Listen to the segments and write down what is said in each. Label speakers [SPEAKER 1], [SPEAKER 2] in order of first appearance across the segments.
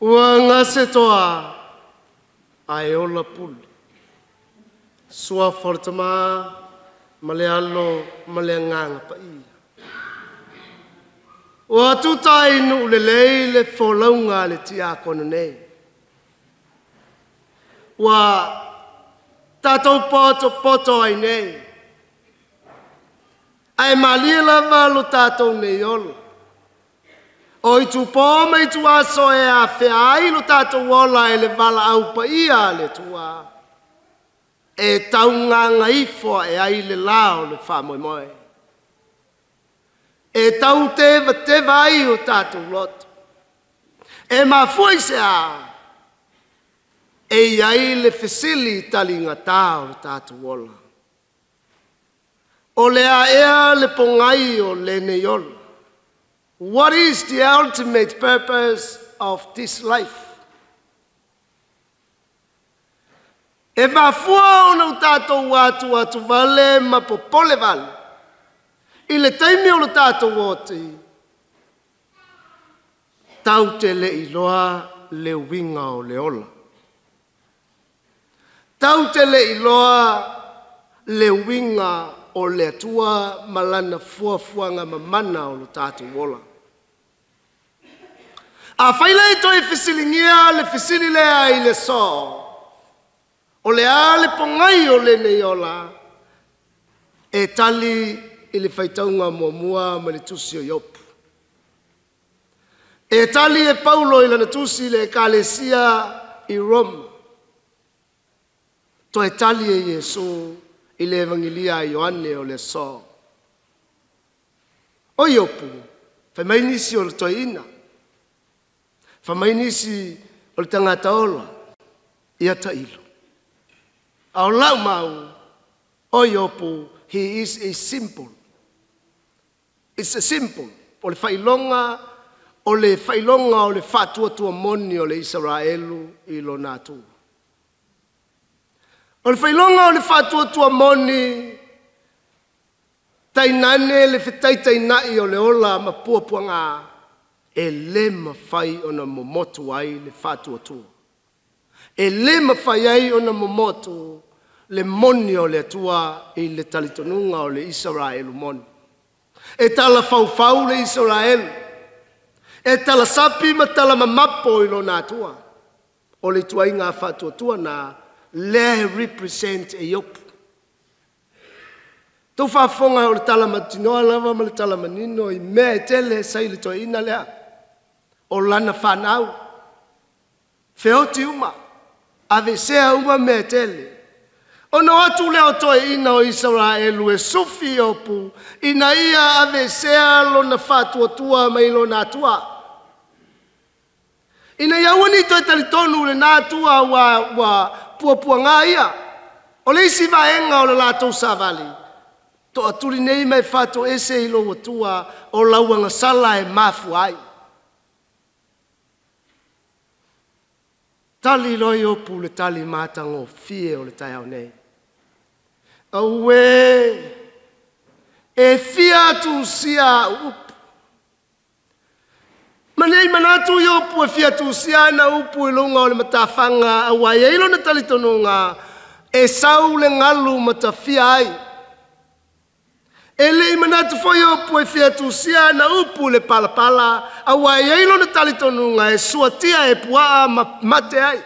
[SPEAKER 1] Ua ngase toa ai ola puli. Sua fortama malealo maleanganga pa ia. Ua tutai nu le folaunga le tia kona nei. Ua tatou poto ai nei. Ai malia lava lo tatou nei ola. O i tu pōma i tu aso e a whea lo tatou ola e le vala au pa ia le tua. E taunganga ifo e ai le lao le whamoemoe. E tau te vai o tatou loto. E mafui se a. E iai le fesili tali ngata o tatou ola. O le a ea le pongai o le neiola. What is the ultimate purpose of this life? E mafua o nau tatou atu vale ma popole vale. I le taimi o le tatou oti. Tau te le iloa le winga o le ola. Tau te le iloa le winga o le atua malana fuafuanga mamana o le tatou ola. A whaila i toi fisilingia le fisili lea i le so. O le a le pongai o le nei ola. E tali i le whaitaunga mua ma le tusi o iopu. E tali e Paulo i lana tusi le Kalesia i Roma. To e tali e Yesu i le evangelia i Ioane o le so. O iopu, whamainisi o le toina. Whamainisi o le tangata ola i ata ilo. Au lau mau, o iopu, he is a simple. It's a simple. O le whailonga, o le whatua moni o le Israelu i lo nātu. O le whailonga o le whatua moni, tainane le whetaitai o le ola ma puapuanga, e le mawhai o na momotu ai le whatua tua. E le mawhai ai o na momotu le moni o le atua i le talitonunga o le Israelu moni. E tala fau le Israelu. E tala sapi ma tala mamapo i lo nā tua. O le tuainga whatua tua na le represent e yopu. Tau whafonga o le tala matinoa lava ma le tala manino i mea e tele sai le toina lea. O lana whanau. Whioti uma. Ave sea uma mea tele. Ono atu leo toe ina o Israelu e sufi opu. Ina ia ave sea lo na whatua tua mai lo nā tua. Ina iawani toi talitonu le nā tua wa puapua ngā ia. O le isi vaenga o le lātou savali. To aturi nei mai whato ese ilo watua o lauanga sala e mafu ai. Tali loi opu le tali mātango fie o le tai au nei. Aue, e fia tu sia upu. Manei manatu i opu e fia tu sia na upu i lunga o le matawhanga awai e ilo na talitonunga e sau le ngalu matawhia ai. E le manatu foi opu e fia tu sia na upu le palapala awai e ilo na talitonunga e suatia e puaa mate ai.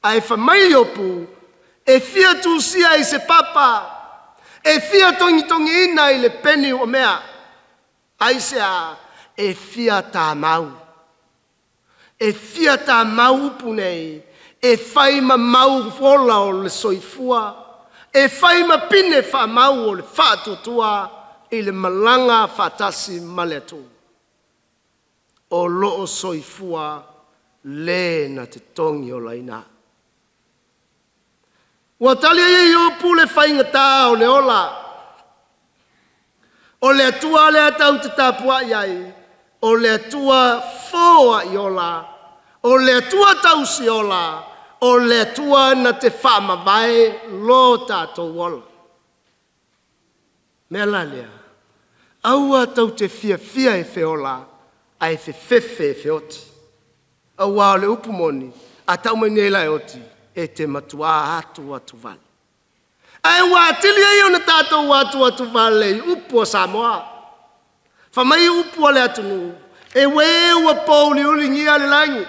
[SPEAKER 1] Ai whamai opu e fia tu sia i se papa e fia tongi ina i le peni o mea. Ai se a e fia tā mau. E fia tā mau upu nei e whaima mau fola o le soifua. E whaima pine wha mau o le whātutua i le malanga whātasi maletu. O loo soifua le na te tongi o laina. Ua tali e opu le whainga tā o le ola. O le atua le atau te tāpua iai. O le atua fōa i ola. O le atua tausi ola. O le atua na te whamawai lo tātou ola. Mea lalea. Aua tau te fia e whiola. Ai fe fefe e whioti. Aua o le upu moni, a tau mai nei lai oti, e te matua atu atu vale. Ai wā tili ai o na tātou atu atu vale, upu o Samoa. Whamai upu ale atunu, e we ua pauli uli ngia le langi,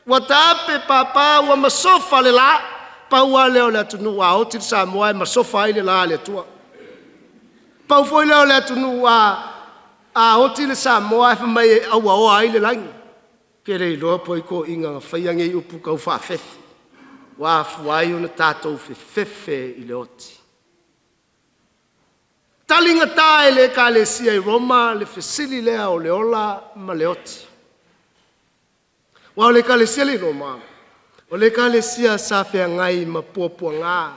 [SPEAKER 1] wa tape papa ua masofa le la, pa ua leo le atunu, wa oti Samoa e masofa ai le la le atua. Pau foi leo le atunu, a oti le Samoa e whamai aua oa ai le langi. Kere iloa po i ko inga whaiange upu kau whaafethi. Wa fuai o na tātou fefe i le oti. Talinga tae le ka le sia i Roma, le fesili lea o le ola ma le oti. Wa o le ka le sia le Roma, o le ka le sia sa fea ngai ma puapua ngā.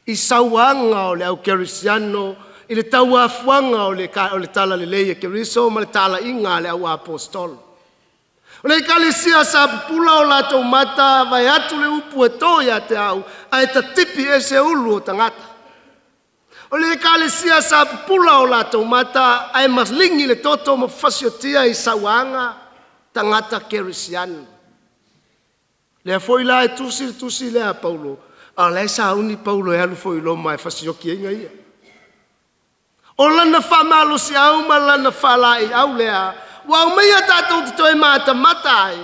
[SPEAKER 1] I sauanga o le au kerisiano, i le tau afuanga o le tala le leia keriso, ma le tala inga le au apostolo. O le kalesia sa pula o lato mata, vai atu le upu e toia te au, a e ta tipi e se ulu o tangata. O le kalesia sa pula o lato mata, a e maslingi le toto ma fasiotia i sawanga, tangata kerisiano. Le foi la e tusi lea Paulo, a le sa uni Paulo e alu foi lo mai fasioki inga ia. O lana whamalo si au ma lana whalai au lea, wa o mea tātou te toi mata matai,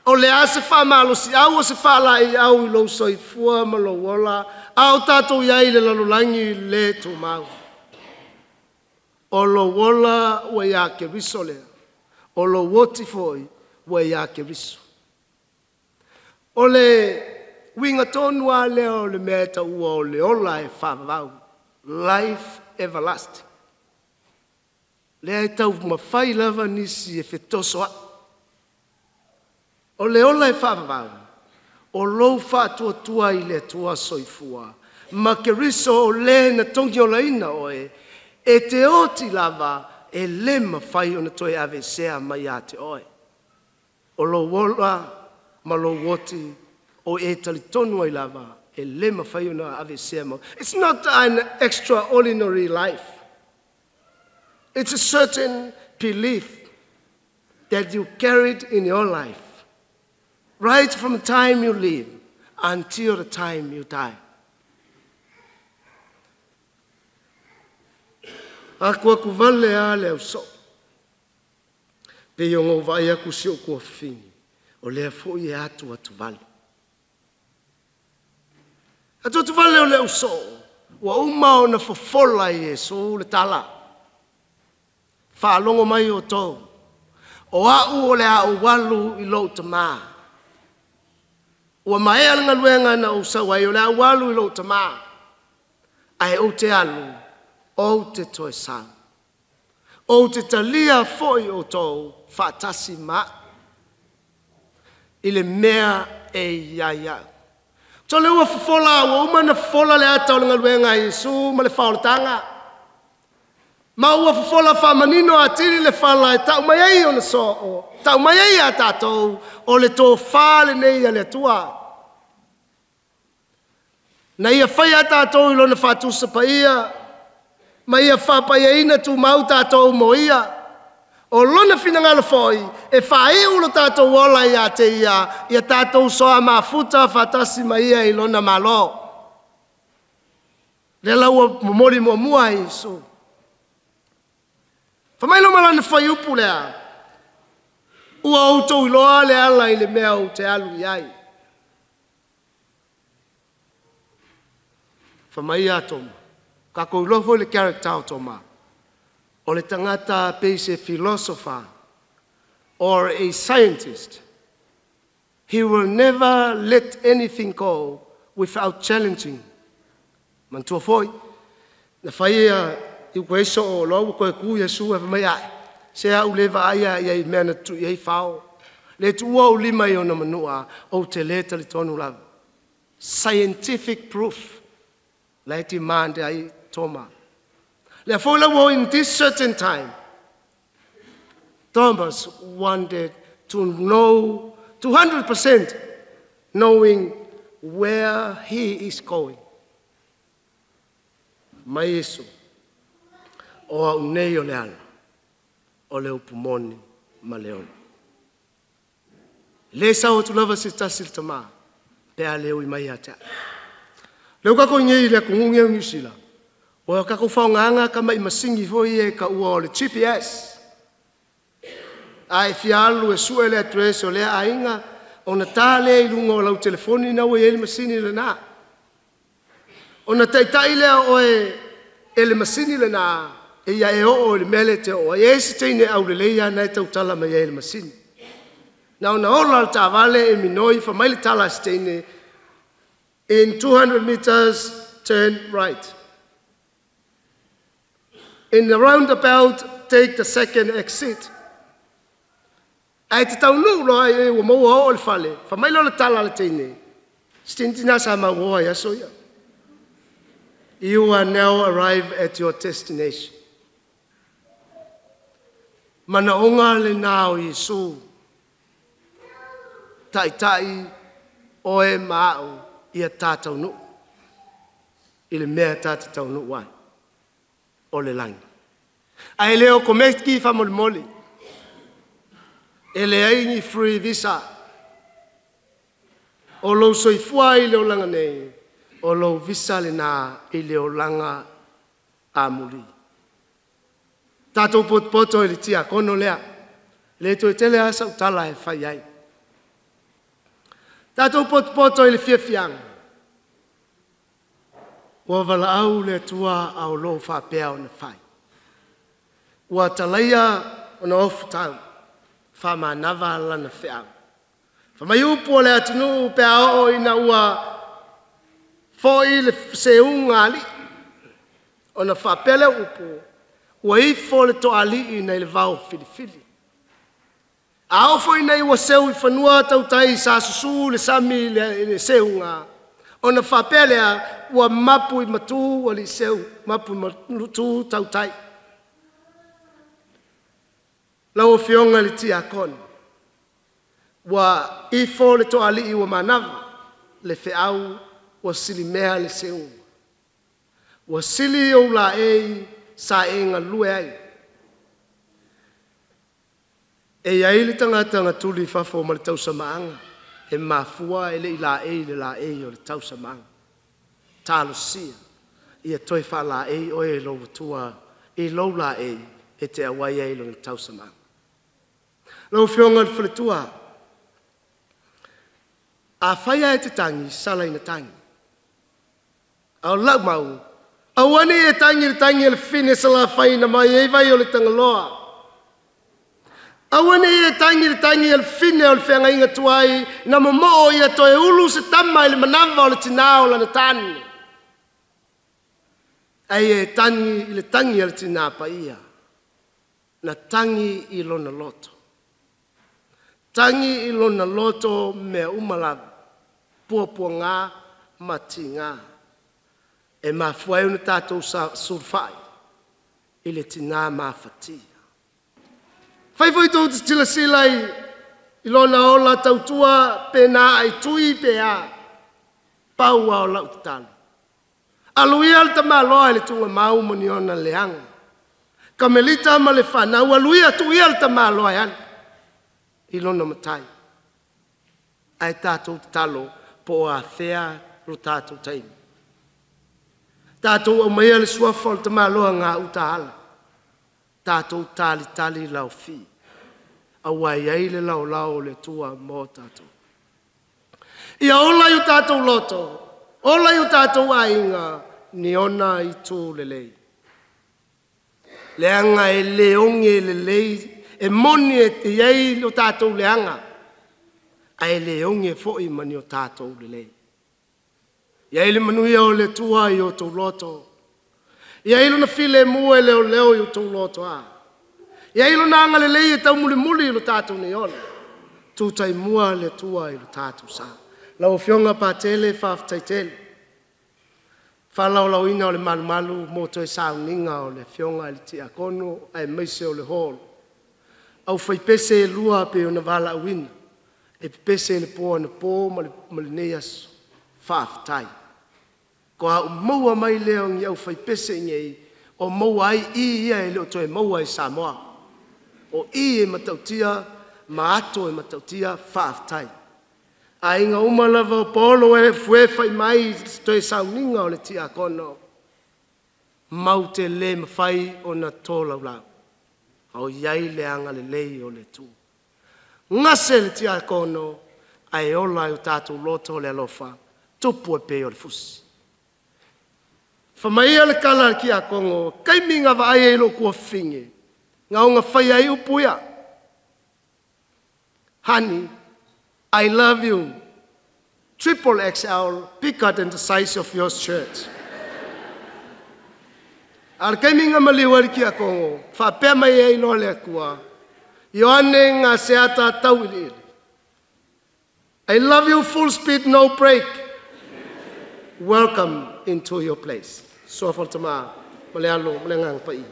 [SPEAKER 1] o le ase whamalo si au o se whalai au i lo soifua ma lo wola, au tātou iai le lalulangi le tō mau. O lo wola wa ia ke riso lea, o lo woti foi wa ia ke riso. O le winga tonua leo le mea ta ua o le ola e whavau, life everlasting. Le tau mawhai lava nisi e whetosoa. O le ola e whawawau. O lou whātua i le tua soifua. Ma ke riso o le na tongi o laina oe. E te oti lava e le mawhai o na toi ave sea mai a te oe. O lo wola ma lo woti o e talitonu ai lava e le mawhai o na ave sea mai. It's not an extraordinary life. It's a certain belief that you carried in your life, right from the time you live until the time you die. Akua kuvale a leo so. Pe yongo vai aku si o kua fini. O lea fo i atu atu vale. Atu vale o leo so. Wa uma o na fofola i e so le tala. Whaalongo mai o tō. O au o le a o walu i lo te mā. Ua mai alanga luenga na o sawai o le a walu i lo te mā. Ai o te alu, o te toi sa. O te talia foi o tō whaatasi mā. I le mea e iaia. Tō le ua whafola, ua umana whafola le ata o le ngaluenga i su ma le whaoltanga. Ma ua fofola whamanino a tiri le whala e tau mai ei o na so o. Tau mai ei a tātou o le tō whale nei a le tua. Na ia whai a tātou i lona whātusa pa ia. Ma ia whapai e ina tu mau tātou mo ia. O lona whinangalo foi e whai ulo tātou ola i a te ia. Ia tātou soa ma futa whatasi ma ia i lona malo. Le laua momori mo mua i so. Whamailo malana whai upu lea. Ua autou i loa le ala i le mea o te alu i ai. Whamai a toma. Kako i lofo le character o toma. O le tangata peise philosopher or a scientist. He will never let anything go without challenging. Mantua foi. Na whai i koe so o lau koe ku Yesu e mai ai. Se au lewa aia i mea tu i whao. Le tu ua o lima i o na manua o te le tali tonu lava. Scientific proof. Le ti mande ai toma. Le fola wo in this certain time. Thomas wanted to know 200% knowing where he is going. Mai Yesu. O au nei o le ana, o le upumoni ma le ona. Le sao tu lava se tasil tama. Pe a leo I mai ata. Leo kako ngei le kungunge ngisila. O kako faunganga ka mai masingi foi e ka ua o le GPS. Ai fialu e suele address o le ainga ona tale I lunga o lau telefoni na o ele masini le na. Ona taitai lea o ele masini le na e ia e o le mele te o e si teine au le leia na e tautala mai ele masini. Na ona ola al tavale e minoi fa mai le tala si teine in 200 meters turn right. In the roundabout take the second exit. Ai te taunu loa e ua maua o le fale. Fa mai lo le tala le teine. Stintina sa maua ia soia. You are now arrived at your destination. Mana onga le nao Yesu. Tai tai o e maau ia tātau nu. I le mea tātau nu wai. O le langi. Ai leo komeki fa moli moli. Ele aingi free visa. O lo soifua I leo langa nei. O lo visa le na I leo langa a muri. Tato poto I le tia kono lea. Le to tele asa utala e fai ai. Tato poto I le fiafianga. Ua wala au le tua au lo fa pea o na fai. Ua talaia o na ofu tau. Fa manava lana fea. Fa mai upo le atinu pea o ina ua foi le seunga ali. O na fa pele upo. Ua ifo le to ali ina le vau filifili. Ao foi nei ua seu I whanua tautai sa susu le sami le seunga. O na fa pele a ua mapu I matu o li seu. Mapu I matu tautai. Lau o fionga le tia kon. Wa ifo le to ali I ua manava. Le feau wa sili mea le seu. Wa sili o la ei sa e ngā lue ai. E iai le tangata ngā tuli fafo ma le tausa maanga. E mafua e le I la ei o le tausa maanga. Talo sia. Ia toi fa la ei o e lo tua. E lo la ei e te awai ei lo le tausa maanga. Lau fionga le whaletua. A whaia e te tangi, sala ina tangi. Au lau mau. Au ane e tangi le fine sala whaina mai e vai o le tangaloa. Au ane e tangi le fine o le whenga inga tuai na momo ia toe ulu se tama le manava o le tinao lana tani. Ai e tangi le tangi le tina pa ia. Na tangi I lona loto. Tangi I lona loto me umala pua ngā mati ngā. E mafuai una tātou surfai. I le tina mafatia. Fai tō te tila silai. I lona ola tautua pena ai tui pea. Pau au lau te tala. Aluia al tama loa le tunga mau moni ona leanga. Kamelita ma le whanau. Aluia tui al tama loa e ana. I lona matai. Ai tātou talo po a thea ro tātou taimi. Tātou au maia le suafa o te maloa ngā uta ala. Tātou tali lau fi. Awai ai le lau le tua mō tātou. Ia ola yu tātou loto. Ola yu tātou ainga ni ona I tū le lei. Leanga e leonge le lei. E moni e te iei o tātou leanga. Ai leonge foi mani o tātou le lei. Iei le manuia o le tua I o tau loto. Iei lo na file mua e leo I o tau loto a. Iei lo na anga le lei e tau muli I lo tātou ni ola. Tūtai mua le tua I lo tātou sa. Lau fionga pa tele, whaftai tele. Whalau ina o le malu mo toi sauninga o le fionga le tia kono ai meise o le holo. Au fai pese e lua pe o na wala awina. E pese le po na po ma le neas whaftai. Ko au maua mai leo ngi au fai pese ngei o maua ai I ia e leo toi maua I Samoa. O I e matautia Maato e matautia whaaftai. A inga umalava o polo e fuefa I mai to e sauninga o le tia kono. Mau te le mawhai o na tōlau lau. Au iai le anga le lei o le tū. Ngase le tia kono ai ola o tātou loto le alofa. Tupu e pe o le fusi. Whamaia le kala ki a kongo, kai minga wa ai e lo kua whinge. Ngā unga whai ai upuia. Honey, I love you. Triple XL, bigger than the size of your shirt. Ar kai minga maliwari ki a kongo, whapea mai e ino le kua. Ioane ngā seata tauili. I love you full speed, no break. Welcome into your place. So for tama, malealo, malengang pai.